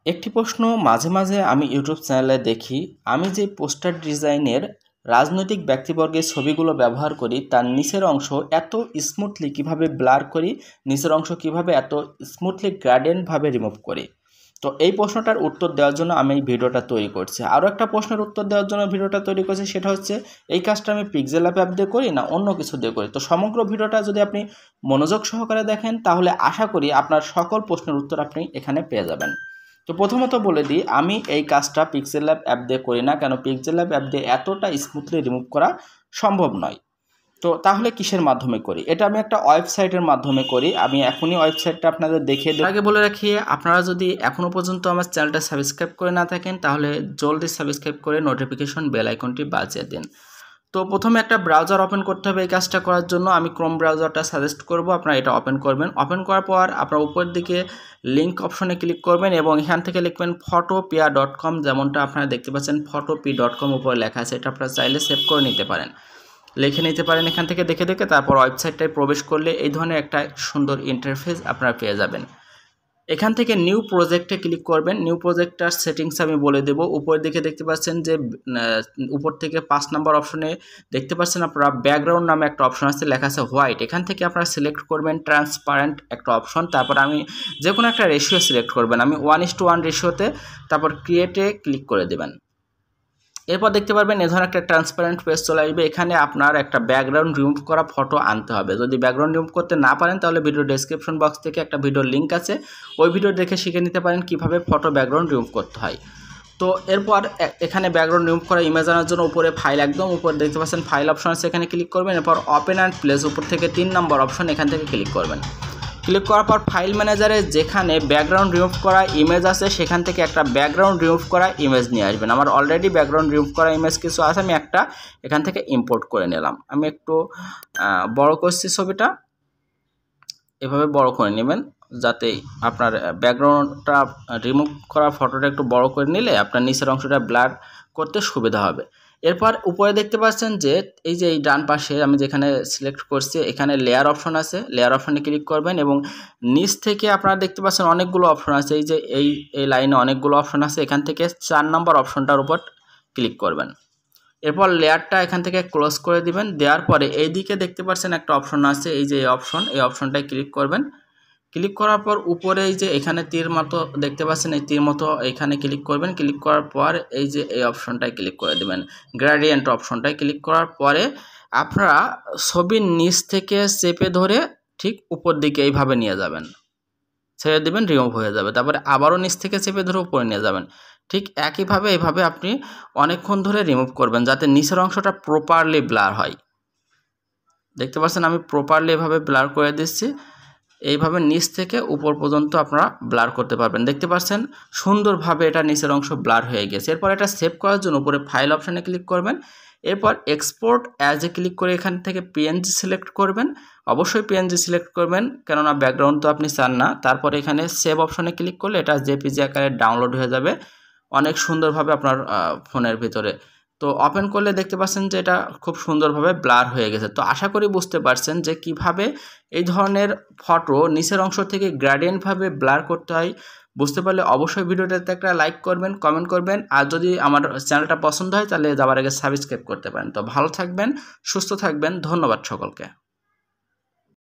একটি প্রশ্ন মাঝে মাঝে আমি ইউটিউব চ্যানেলে দেখি, আমি যে পোস্টার ডিজাইনের রাজনৈতিক ব্যক্তিবর্গের ছবিগুলো ব্যবহার করি তার নিচের অংশ এত স্মুথলি কিভাবে ব্লার করি, নিচের অংশ কিভাবে এত স্মুথলি গ্রেডিয়েন্টভাবে রিমুভ করি। তো এই প্রশ্নটার উত্তর দেওয়ার জন্য আমি এই ভিডিওটা তৈরি করছি। আরও একটা প্রশ্নের উত্তর দেওয়ার জন্য ভিডিওটা তৈরি করছি, সেটা হচ্ছে এই কাজটা আমি পিক্সেল অ্যাপ দিয়ে করি না অন্য কিছু দিয়ে করি। তো সমগ্র ভিডিওটা যদি আপনি মনোযোগ সহকারে দেখেন তাহলে আশা করি আপনার সকল প্রশ্নের উত্তর আপনি এখানে পেয়ে যাবেন। তো প্রথমত বলে দিই, আমি এই কাজটা পিক্সেল অ্যাপ দিয়ে করি না, কেন পিক্সেল অ্যাপ দিয়ে এতটা স্মুথলি রিমুভ করা সম্ভব নয়। তো তাহলে কিসের মাধ্যমে করি? এটা আমি একটা ওয়েবসাইটের মাধ্যমে করি। আমি এখনই ওয়েবসাইটটা আপনাদের দেখিয়ে দিই। আগে বলে রাখি, আপনারা যদি এখনও পর্যন্ত আমার চ্যানেলটা সাবস্ক্রাইব করে না থাকেন তাহলে জলদি সাবস্ক্রাইব করে নোটিফিকেশন বেল আইকনটি বাজিয়ে দিন। তো প্রথমে একটা ব্রাউজার ওপেন করতে হবে এই কাজটা করার জন্য। আমি ক্রোম ব্রাউজারটা সাজেস্ট করব, আপনারা এটা ওপেন করবেন। ওপেন করার পর আপনার উপরের দিকে লিঙ্ক অপশনে ক্লিক করবেন এবং এখান থেকে লিখবেন photopea.com। যেমনটা আপনারা দেখতে পাচ্ছেন photopea.com উপরে লেখা আছে, এটা আপনারা চাইলে সেভ করে নিতে পারেন, লিখে নিতে পারেন এখান থেকে দেখে দেখে। তারপর ওয়েবসাইটটায় প্রবেশ করলে এই ধরনের একটা সুন্দর ইন্টারফেস আপনারা পেয়ে যাবেন। এখান থেকে নিউ প্রজেক্টে ক্লিক করবেন। নিউ প্রজেক্টটার সেটিংস আমি বলে দেব। উপরের দিকে দেখতে পাচ্ছেন যে উপর থেকে 5 নম্বর অপশনে দেখতে পাচ্ছেন আপনারা ব্যাকগ্রাউন্ড নামে একটা অপশন আছে, লেখা আছে হোয়াইট। এখান থেকে আপনারা সিলেক্ট করবেন ট্রান্সপারেন্ট একটা অপশন। তারপর আমি যে কোনো একটা রেশিও সিলেক্ট করবেন, আমি 1:1 রেশিওতে, তারপর ক্রিয়েটে ক্লিক করে দেবেন। এরপর দেখতে পারবেন এ ধরনের একটা ট্রান্সপারেন্ট পেজ চলে আসবে। এখানে আপনার একটা ব্যাকগ্রাউন্ড রিমুভ করা ফটো আনতে হবে। যদি ব্যাকগ্রাউন্ড রিমুভ করতে না পারেন তাহলে ভিডিও ডেসক্রিপশন বক্স থেকে একটা ভিডিওর লিঙ্ক আছে, ওই ভিডিও দেখে শিখে নিতে পারেন কিভাবে ফটো ব্যাকগ্রাউন্ড রিমুভ করতে হয়। তো এরপর এখানে ব্যাকগ্রাউন্ড রিমুভ করা ইমেজ আনার জন্য উপরে ফাইল, একদম উপরে দেখতে পাচ্ছেন ফাইল অপশন আছে, এখানে ক্লিক করবেন। এরপর ওপেন অ্যান্ড প্লেস উপর থেকে 3 নম্বর অপশন, এখান থেকে ক্লিক করবেন। ক্লিক করার পর ফাইল ম্যানেজারে যেখানে ব্যাকগ্রাউন্ড রিমুভ করা ইমেজ আছে সেখান থেকে একটা ব্যাকগ্রাউন্ড রিমুভ করা ইমেজ নিয়ে আসবেন। আমার অলরেডি ব্যাকগ্রাউন্ড রিমুভ করা ইমেজ কিছু আছে, আমি একটা এখান থেকে ইম্পোর্ট করে নিলাম। আমি একটু বড় করছি ছবিটা, এভাবে বড় করে নেবেন যাতে আপনার ব্যাকগ্রাউন্ডটা রিমুভ করা ফটোটা একটু বড় করে নিলে আপনার নিচের অংশটা ব্লার করতে সুবিধা হবে। এরপর উপরে দেখতে পাচ্ছেন যে এই ডান পাশে আমি যেখানে সিলেক্ট করছি এখানে লেয়ার অপশন আছে, লেয়ার অপশনে ক্লিক করবেন এবং নিচ থেকে আপনারা দেখতে পাচ্ছেন অনেকগুলো অপশন আছে। এই যে এই লাইনে অনেকগুলো অপশন আছে, এখান থেকে 4 নম্বর অপশনটার উপর ক্লিক করবেন। এরপর লেয়ারটা এখান থেকে ক্লোজ করে দিবেন। দেওয়ার পরে এই দিকে দেখতে পাচ্ছেন একটা অপশন আছে, এই যে এই অপশনটায় ক্লিক করবেন। ক্লিক করার পর উপরে এই যে এখানে তীর মতো দেখতে পাচ্ছেন, এই তীর মতো এখানে ক্লিক করবেন। ক্লিক করার পর এই যে এই অপশনটায় ক্লিক করে দেবেন, গ্রেডিয়েন্ট অপশনটায় ক্লিক করার পরে আপনারা ছবির নিচ থেকে চেপে ধরে ঠিক উপর দিকে এইভাবে নিয়ে যাবেন, ছেড়ে দেবেন, রিমুভ হয়ে যাবে। তারপরে আবারও নিচ থেকে চেপে ধরে উপরে নিয়ে যাবেন। ঠিক একইভাবে এইভাবে আপনি অনেকক্ষণ ধরে রিমুভ করবেন যাতে নিচের অংশটা প্রপারলি ব্লার হয়। দেখতে পাচ্ছেন আমি প্রপারলি এভাবে ব্লার করে দিচ্ছি। এইভাবে নিচ থেকে উপর পর্যন্ত আপনারা ব্লার করতে পারবেন। দেখতে পাচ্ছেন সুন্দরভাবে এটা নিচের অংশ ব্লার হয়ে গেছে। এরপর এটা সেভ করার জন্য উপরে ফাইল অপশানে ক্লিক করবেন। এরপর এক্সপোর্ট অ্যাজ এ ক্লিক করে এখান থেকে পিএনজি সিলেক্ট করবেন। অবশ্যই পিএনজি সিলেক্ট করবেন, কেননা ব্যাকগ্রাউন্ড তো আপনি চান না। তারপর এখানে সেভ অপশানে ক্লিক করলে এটা জেপিজি আকারে ডাউনলোড হয়ে যাবে অনেক সুন্দরভাবে আপনার ফোনের ভিতরে। তো ওপেন করলে দেখতে পাচ্ছেন যে এটা খুব সুন্দরভাবে ব্লার হয়ে গেছে। তো আশা করি বুঝতে পারছেন যে কিভাবে এই ধরনের ফটো নিচের অংশ থেকে গ্রেডিয়েন্টভাবে ব্লার করতে হয়। বুঝতে পারলে অবশ্যই ভিডিওটাতে একটা লাইক করবেন, কমেন্ট করবেন, আর যদি আমার চ্যানেলটা পছন্দ হয় তাহলে যাওয়ার আগে সাবস্ক্রাইব করতে পারেন। তো ভালো থাকবেন, সুস্থ থাকবেন, ধন্যবাদ সকলকে।